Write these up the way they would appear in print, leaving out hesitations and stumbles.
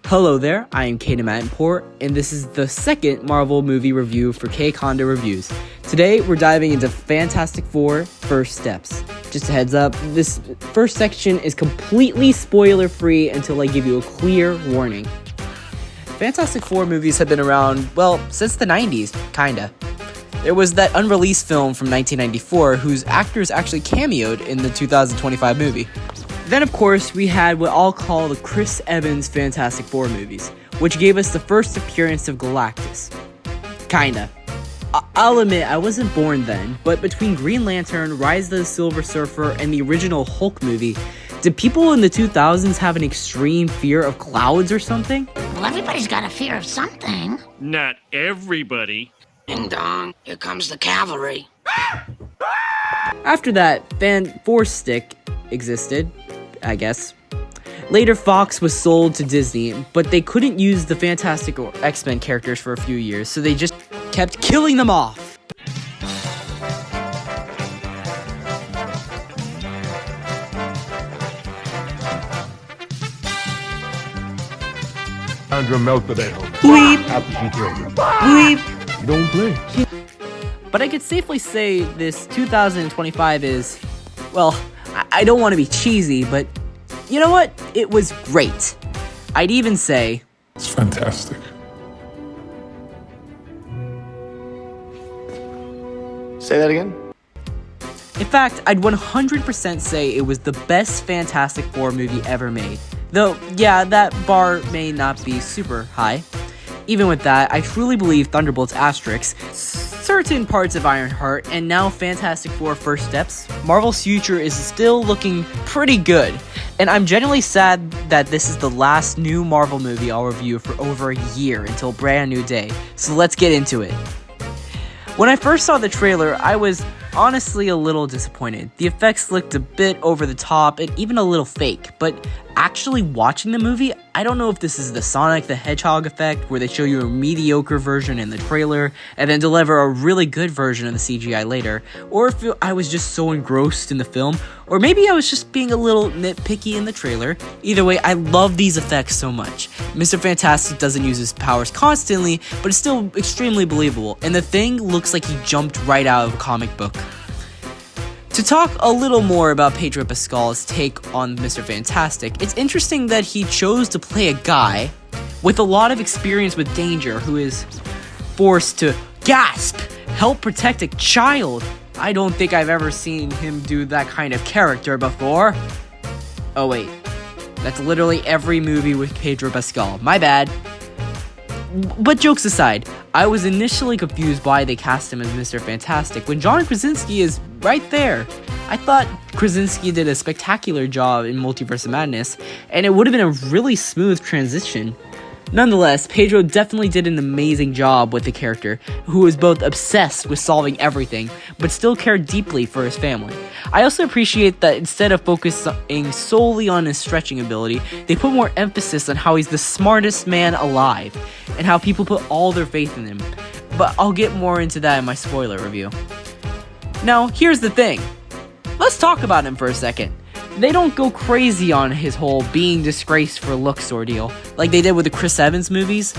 Hello there, I am Kaden Mattenport, and this is the second Marvel movie review for KCondo Reviews. Today, we're diving into Fantastic Four First Steps. Just a heads up, this first section is completely spoiler-free until I give you a clear warning. Fantastic Four movies have been around, well, since the 90s, kinda. There was that unreleased film from 1994 whose actors actually cameoed in the 2025 movie. Then, of course, we had what I'll call the Chris Evans Fantastic Four movies, which gave us the first appearance of Galactus. Kinda. I'll admit, I wasn't born then, but between Green Lantern, Rise of the Silver Surfer, and the original Hulk movie, did people in the 2000s have an extreme fear of clouds or something? Well, everybody's got a fear of something. Not everybody. Ding dong, here comes the cavalry. After that, Fan Force Stick existed, I guess. Later, Fox was sold to Disney, but they couldn't use the Fantastic or X-Men characters for a few years, so they just kept killing them off. Andrew melted it. Weep. Weep. You don't play. But I could safely say this 2025 is, well, I don't want to be cheesy, but you know what? It was great. I'd even say It's fantastic. Say that again? in fact, I'd 100% say it was the best Fantastic Four movie ever made. Though, yeah, that bar may not be super high. Even with that, I truly believe Thunderbolts Asterix, certain parts of Ironheart, and now Fantastic Four First Steps, Marvel's future is still looking pretty good. And I'm genuinely sad that this is the last new Marvel movie I'll review for over a year until Brand New Day. So let's get into it. When I first saw the trailer, I was honestly a little disappointed. The effects looked a bit over the top and even a little fake, but actually watching the movie, I don't know if this is the Sonic the Hedgehog effect, where they show you a mediocre version in the trailer and then deliver a really good version of the CGI later, or if I was just so engrossed in the film, or maybe I was just being a little nitpicky in the trailer. Either way, I love these effects so much. Mr. Fantastic doesn't use his powers constantly, but it's still extremely believable, and the Thing looks like he jumped right out of a comic book. To talk a little more about Pedro Pascal's take on Mr. Fantastic, it's interesting that he chose to play a guy with a lot of experience with danger who is forced to gasp, help protect a child. I don't think I've ever seen him do that kind of character before. Oh wait, that's literally every movie with Pedro Pascal. My bad. But jokes aside, I was initially confused why they cast him as Mr. Fantastic when John Krasinski is right there. I thought Krasinski did a spectacular job in Multiverse of Madness, and it would have been a really smooth transition. Nonetheless, Pedro definitely did an amazing job with the character, who was both obsessed with solving everything, but still cared deeply for his family. I also appreciate that instead of focusing solely on his stretching ability, they put more emphasis on how he's the smartest man alive, and how people put all their faith in him. But I'll get more into that in my spoiler review. Now, here's the thing. Let's talk about him for a second. They don't go crazy on his whole being disgraced for looks ordeal, like they did with the Chris Evans movies,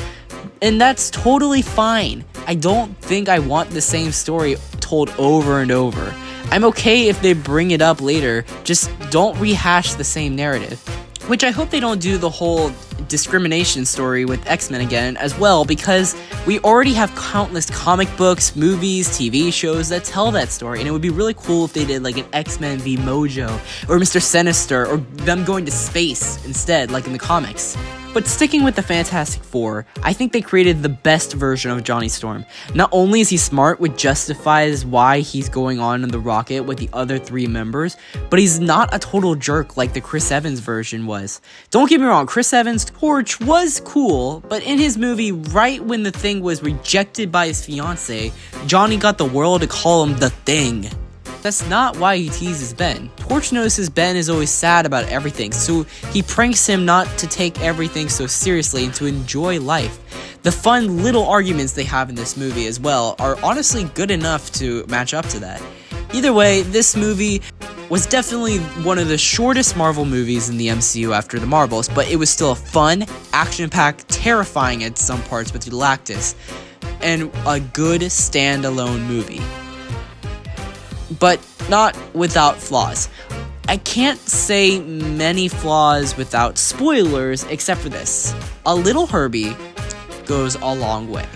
and that's totally fine. I don't think I want the same story told over and over. I'm okay if they bring it up later, just don't rehash the same narrative. Which I hope they don't do the whole discrimination story with X-Men again as well, because we already have countless comic books, movies, TV shows that tell that story, and it would be really cool if they did like an X-Men v Mojo, or Mr. Sinister, or them going to space instead, like in the comics. But sticking with the Fantastic Four, I think they created the best version of Johnny Storm. Not only is he smart, which justifies why he's going on in the rocket with the other three members, but he's not a total jerk like the Chris Evans version was. Don't get me wrong, Chris Evans' torch was cool, but in his movie, right when the Thing was rejected by his fiancée, Johnny got the world to call him the Thing. That's not why he teases Ben. Torch notices Ben is always sad about everything, so he pranks him not to take everything so seriously and to enjoy life. The fun little arguments they have in this movie as well are honestly good enough to match up to that. Either way, this movie was definitely one of the shortest Marvel movies in the MCU after the Marvels, but it was still a fun, action-packed, terrifying at some parts with Galactus, and a good standalone movie. But not without flaws. I can't say many flaws without spoilers, except for this. A little Herbie goes a long way.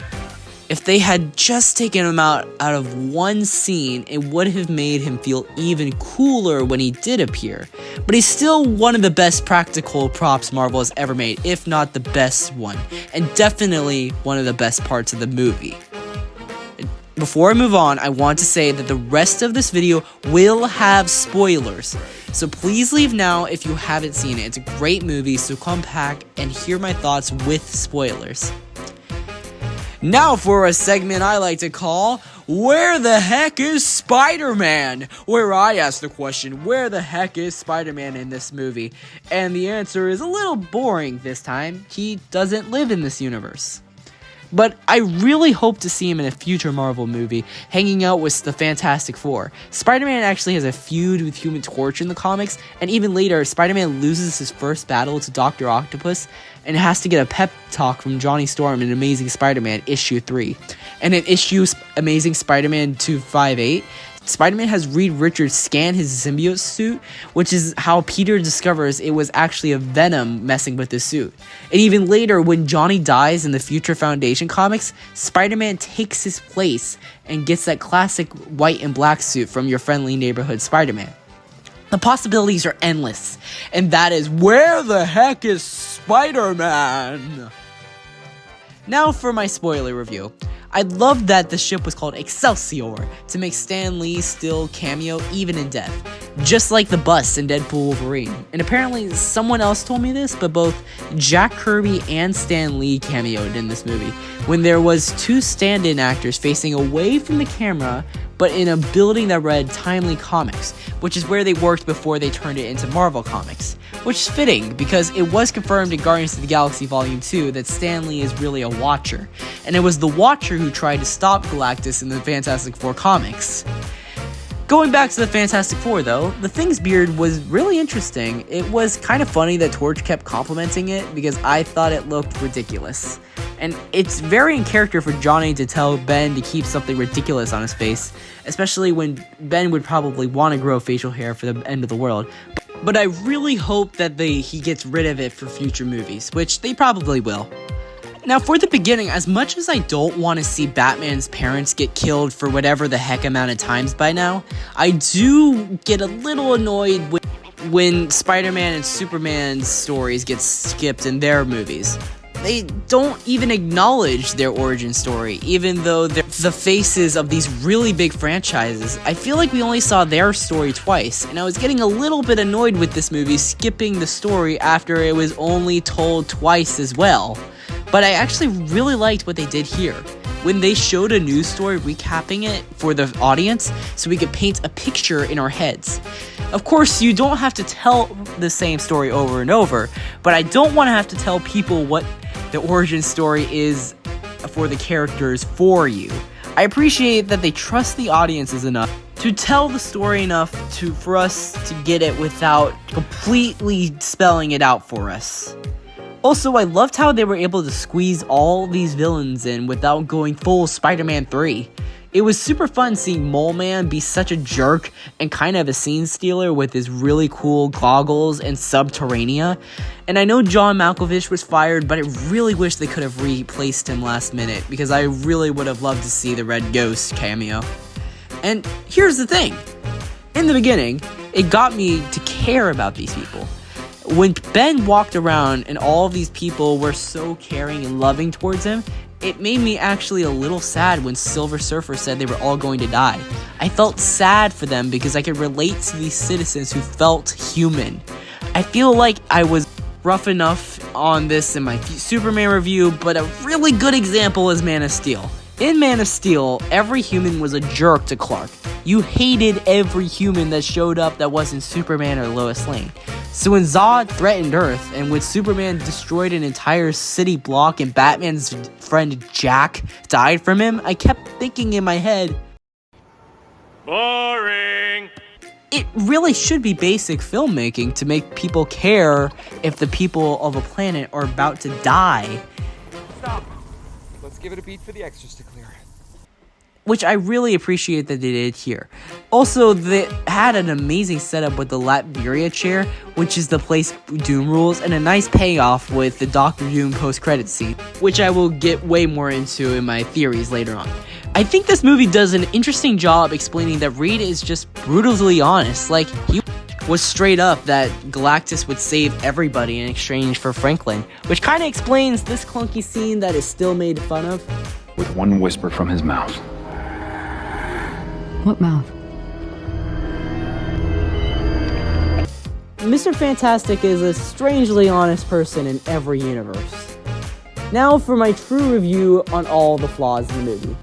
If they had just taken him out of one scene, it would have made him feel even cooler when he did appear. But he's still one of the best practical props Marvel has ever made, if not the best one, and definitely one of the best parts of the movie. Before I move on, I want to say that the rest of this video will have spoilers. So please leave now if you haven't seen it. It's a great movie, so come back and hear my thoughts with spoilers. Now for a segment I like to call, Where the Heck is Spider-Man? Where I ask the question, where the heck is Spider-Man in this movie? And the answer is a little boring this time. He doesn't live in this universe. But I really hope to see him in a future Marvel movie, hanging out with the Fantastic Four. Spider-Man actually has a feud with Human Torch in the comics, and even later, Spider-Man loses his first battle to Dr. Octopus, and has to get a pep talk from Johnny Storm in Amazing Spider-Man issue 3. And in issue Amazing Spider-Man 258, Spider-Man has Reed Richards scan his symbiote suit, which is how Peter discovers it was actually a Venom messing with his suit. And even later, when Johnny dies in the Future Foundation comics, Spider-Man takes his place and gets that classic white and black suit from your friendly neighborhood Spider-Man. The possibilities are endless, and that is, where the heck is Spider-Man? Now for my spoiler review. I loved that the ship was called Excelsior to make Stan Lee still cameo even in death, just like the bus in Deadpool Wolverine. And apparently someone else told me this, but both Jack Kirby and Stan Lee cameoed in this movie, when there was two stand-in actors facing away from the camera, but in a building that read Timely Comics, which is where they worked before they turned it into Marvel Comics. Which is fitting, because it was confirmed in Guardians of the Galaxy Volume 2 that Stan Lee is really a Watcher, and it was the Watcher who tried to stop Galactus in the Fantastic Four comics. Going back to the Fantastic Four though, the Thing's beard was really interesting. It was kind of funny that Torch kept complimenting it, because I thought it looked ridiculous. And it's very in character for Johnny to tell Ben to keep something ridiculous on his face, especially when Ben would probably want to grow facial hair for the end of the world. But I really hope that he gets rid of it for future movies, which they probably will. Now for the beginning, as much as I don't want to see Batman's parents get killed for whatever the heck amount of times by now, I do get a little annoyed when Spider-Man and Superman's stories get skipped in their movies. They don't even acknowledge their origin story, even though they're the faces of these really big franchises. I feel like we only saw their story twice, and I was getting a little bit annoyed with this movie skipping the story after it was only told twice as well. But I actually really liked what they did here. When they showed a news story recapping it for the audience, so we could paint a picture in our heads. Of course, you don't have to tell the same story over and over, but I don't want to have to tell people what the origin story is for the characters for you. I appreciate that they trust the audiences enough to tell the story enough for us to get it without completely spelling it out for us. Also, I loved how they were able to squeeze all these villains in without going full Spider-Man 3. It was super fun seeing Mole Man be such a jerk and kind of a scene stealer with his really cool goggles and Subterranea. And I know John Malkovich was fired, but I really wish they could have replaced him last minute, because I really would have loved to see the Red Ghost cameo. And here's the thing. In the beginning, it got me to care about these people. When Ben walked around and all of these people were so caring and loving towards him, it made me actually a little sad when Silver Surfer said they were all going to die. I felt sad for them because I could relate to these citizens who felt human. I feel like I was rough enough on this in my Superman review, but a really good example is Man of Steel. In Man of Steel, every human was a jerk to Clark. You hated every human that showed up that wasn't Superman or Lois Lane. So when Zod threatened Earth, and when Superman destroyed an entire city block and Batman's friend Jack died from him, I kept thinking in my head, Boring. it really should be basic filmmaking to make people care if the people of a planet are about to die. Stop. Let's give it a beat for the extras to clear. Which I really appreciate that they did here. Also, they had an amazing setup with the Latveria chair, which is the place Doom rules, and a nice payoff with the Doctor Doom post-credit scene, which I will get way more into in my theories later on. I think this movie does an interesting job explaining that Reed is just brutally honest. Like, he was straight up that Galactus would save everybody in exchange for Franklin, which kind of explains this clunky scene that is still made fun of. With one whisper from his mouth. What mouth? Mr. Fantastic is a strangely honest person in every universe. Now for my true review on all the flaws in the movie.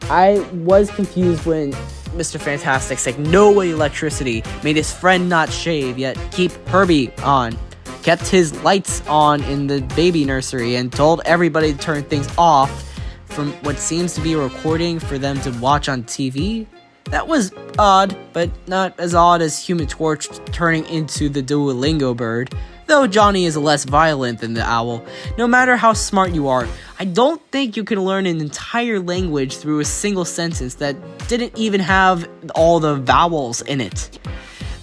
I was confused when Mr. Fantastic said no electricity, made his friend not shave, yet keep Herbie on, kept his lights on in the baby nursery, and told everybody to turn things off from what seems to be a recording for them to watch on TV. That was odd, but not as odd as Human Torch turning into the Duolingo bird, though Johnny is less violent than the owl. No matter how smart you are, I don't think you can learn an entire language through a single sentence that didn't even have all the vowels in it.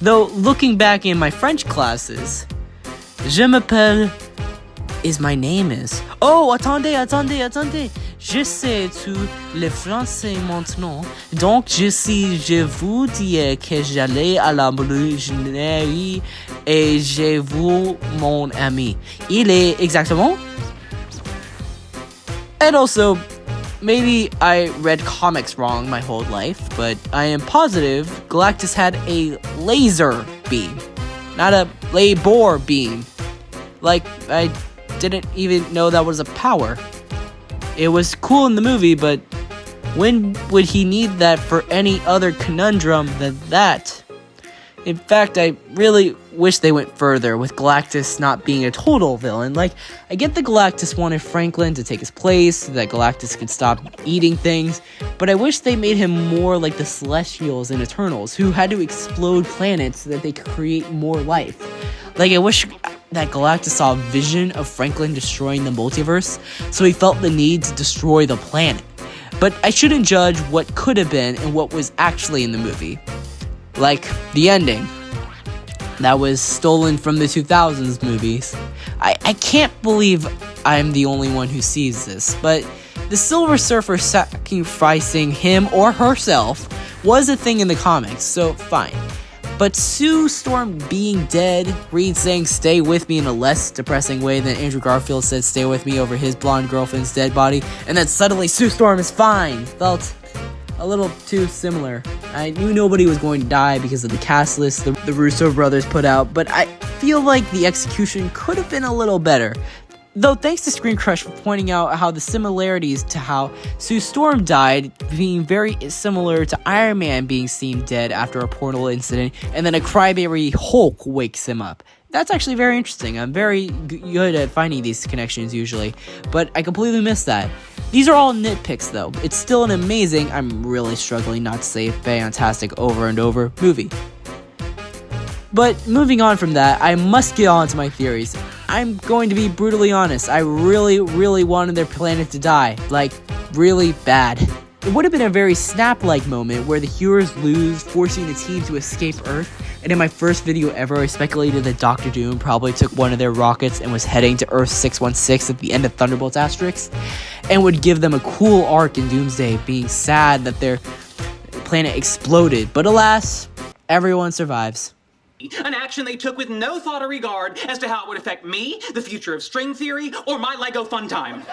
Though, looking back in my French classes, je m'appelle is my name is. Oh, attendez. Je sais tout le français maintenant, donc je vous dis que j'allais à la boulangerie et j'ai vu mon ami. Il est exactement? And also, maybe I read comics wrong my whole life, but I am positive Galactus had a laser beam, not a labor beam. Like, I didn't even know that was a power. It was cool in the movie, but when would he need that for any other conundrum than that? In fact, I really wish they went further with Galactus not being a total villain. Like, I get that Galactus wanted Franklin to take his place so that Galactus could stop eating things, but I wish they made him more like the Celestials and Eternals, who had to explode planets so that they could create more life. Like, I wish that Galactus saw a vision of Franklin destroying the multiverse, so he felt the need to destroy the planet. But I shouldn't judge what could have been and what was actually in the movie. Like, the ending. That was stolen from the 2000s movies. I can't believe I'm the only one who sees this, but the Silver Surfer sacrificing him or herself was a thing in the comics, so fine. But Sue Storm being dead, Reed saying stay with me in a less depressing way than Andrew Garfield said stay with me over his blonde girlfriend's dead body, and then suddenly Sue Storm is fine, felt a little too similar. I knew nobody was going to die because of the cast list the Russo brothers put out, but I feel like the execution could have been a little better. Though thanks to Screen Crush for pointing out how the similarities to how Sue Storm died being very similar to Iron Man being seen dead after a portal incident, and then a crybaby Hulk wakes him up. That's actually very interesting. I'm very good at finding these connections usually, but I completely missed that. These are all nitpicks though. It's still an amazing, I'm really struggling not to say fantastic over and over, movie. But moving on from that, I must get on to my theories. I'm going to be brutally honest. I really wanted their planet to die. Like, really bad. It would have been a very Snap-like moment where the heroes lose, forcing the team to escape Earth. And in my first video ever, I speculated that Doctor Doom probably took one of their rockets and was heading to Earth 616 at the end of Thunderbolts Asterix, and would give them a cool arc in Doomsday, being sad that their planet exploded. But alas, everyone survives. An action they took with no thought or regard as to how it would affect me, the future of string theory, or my Lego fun time.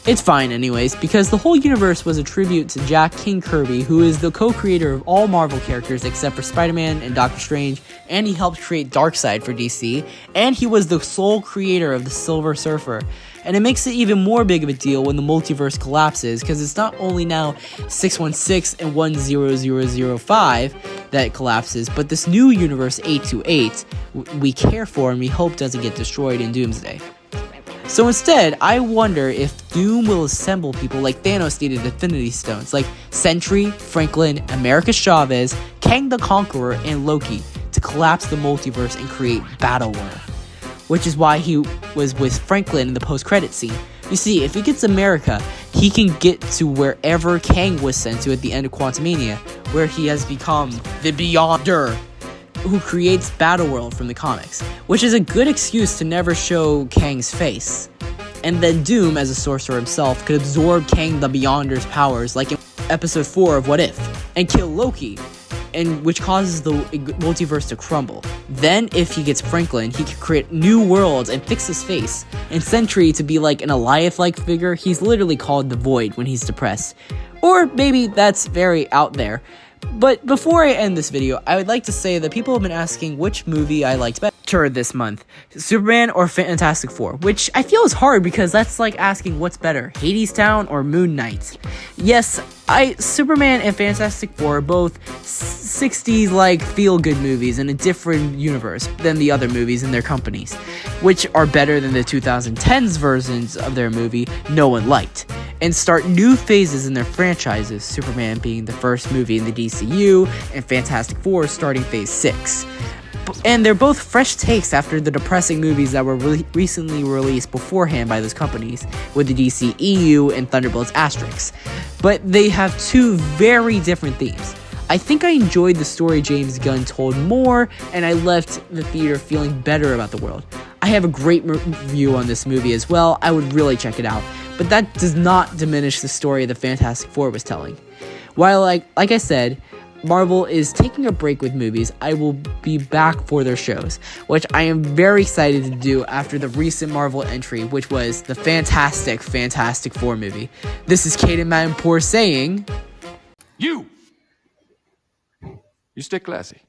It's fine anyways, because the whole universe was a tribute to Jack King Kirby, who is the co-creator of all Marvel characters except for Spider-Man and Doctor Strange, and he helped create Darkseid for DC, and he was the sole creator of the Silver Surfer. And it makes it even more big of a deal when the multiverse collapses, because it's not only now 616 and 10005 that collapses, but this new universe 828 we care for and we hope doesn't get destroyed in Doomsday. So instead, I wonder if Doom will assemble people like Thanos did in Infinity Stones, like Sentry, Franklin, America Chavez, Kang the Conqueror and Loki to collapse the multiverse and create Battleworld, which is why he was with Franklin in the post-credit scene. You see, if he gets America, he can get to wherever Kang was sent to at the end of Quantumania, where he has become the Beyonder, who creates Battleworld from the comics, which is a good excuse to never show Kang's face. And then Doom, as a sorcerer himself, could absorb Kang the Beyonder's powers, like in episode 4 of What If, and kill Loki, and which causes the multiverse to crumble. Then, if he gets Franklin, he could create new worlds and fix his face. And Sentry to be like an Eliath-like figure, he's literally called the Void when he's depressed. Or maybe that's very out there. But before I end this video, I would like to say that people have been asking which movie I liked better this month, Superman or Fantastic Four, which I feel is hard because that's like asking what's better, Hadestown or Moon Knight. Yes, Superman and Fantastic Four are both 60s like feel-good movies in a different universe than the other movies in their companies, which are better than the 2010s versions of their movie no one liked, and start new phases in their franchises, Superman being the first movie in the DCU, and Fantastic Four starting Phase 6. And they're both fresh takes after the depressing movies that were recently released beforehand by those companies, with the DCEU and Thunderbolts Asterix. But they have two very different themes. I think I enjoyed the story James Gunn told more, and I left the theater feeling better about the world. I have a great review on this movie as well. I would really check it out. But that does not diminish the story the Fantastic Four was telling. While, like I said, Marvel is taking a break with movies, I will be back for their shows, which I am very excited to do after the recent Marvel entry, which was the Fantastic Four movie. This is Caden Maddenpour saying, You stay classy.